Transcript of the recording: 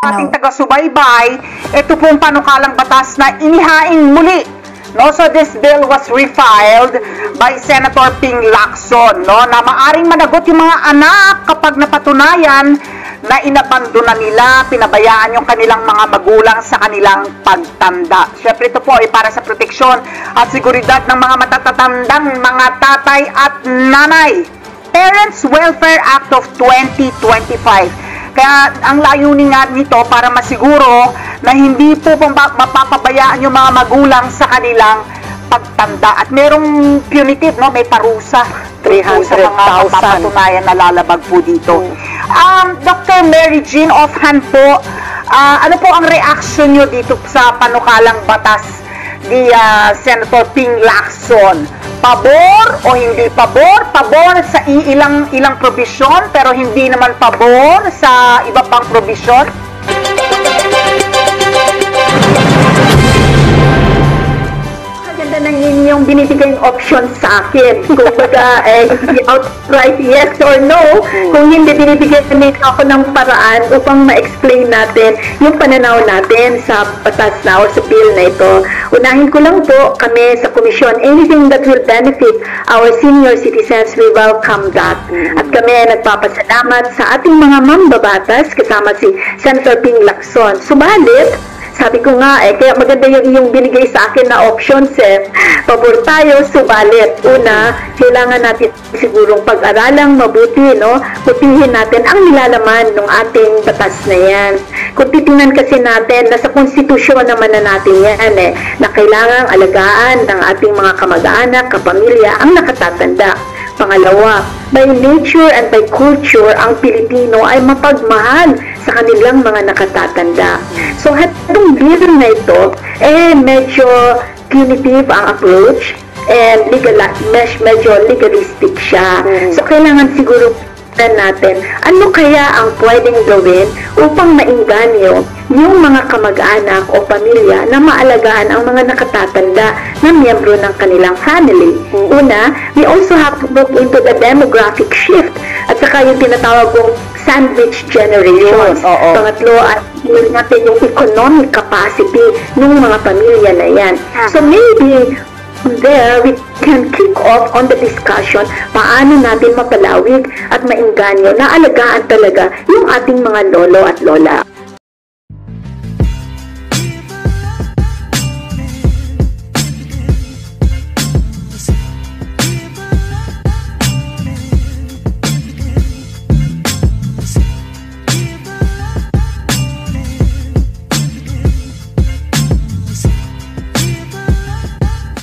ating taga-subaybay, ito pong panukalang batas na inihain muli. No, so this bill was refiled by Senator Ping Lacson, no, na maaring managot yung mga anak kapag napatunayan na inabandona nila, pinabayaan yung kanilang mga magulang sa kanilang pagtanda. Siyempre ito po ay para sa proteksyon at seguridad ng mga matatatandang mga tatay at nanay. Parents Welfare Act of 2025. Kaya ang layunin nga nito para masiguro na hindi po mapapabayaan yung mga magulang sa kanilang pagtanda. At merong punitive, no? May parusa. 300,000 sa mga mapatunayan na lalabag po dito. Dr. Mary Jean, offhand po, ano po ang reaction nyo dito sa panukalang batas ni Senator Ping Lacson? Pabor o hindi pabor? Pabor sa ilang probisyon pero hindi naman pabor sa iba pang probisyon? Maganda ng inyong binibigay option sa akin. Kung baga, outright yes or no, kung hindi binibigyan nito ako ng paraan upang ma-explain natin yung pananaw natin sa batas na o sa bill na ito. Unahin ko lang po kami sa komisyon, anything that will benefit our senior citizens, we welcome that. At kami nagpapasalamat sa ating mga mambabatas kasama si Senator Ping Lacson. Subalit, sabi ko nga kaya maganda yung iyong binigay sa akin na options Pabor tayo, subalit. Una, kailangan natin sigurong pag-aralang mabuti, no? Putihin natin ang nilalaman ng ating batas na yan. Kung titingnan kasi natin, nasa konstitusyon naman na natin yan na kailangang alagaan ng ating mga kamag-anak, kapamilya, ang nakatatanda. Pangalawa, by nature and by culture, ang Pilipino ay mapagmahal sa kanilang mga nakatatanda. So, itong bill na ito, medyo punitive ang approach and medyo legalistic siya. So, kailangan siguro natin ano kaya ang pwedeng gawin upang mainganyo yung mga kamag-anak o pamilya na maalagaan ang mga nakatatanda na miyembro ng kanilang family. Una, we also have to look into the demographic shift at saka yung tinatawag kong sandwich generation. Pangatlo, at natin yung economic capacity ng mga pamilya na yan. So maybe there we can kick off on the discussion paano natin mapalawig at mainganyo na alagaan talaga yung ating mga lolo at lola.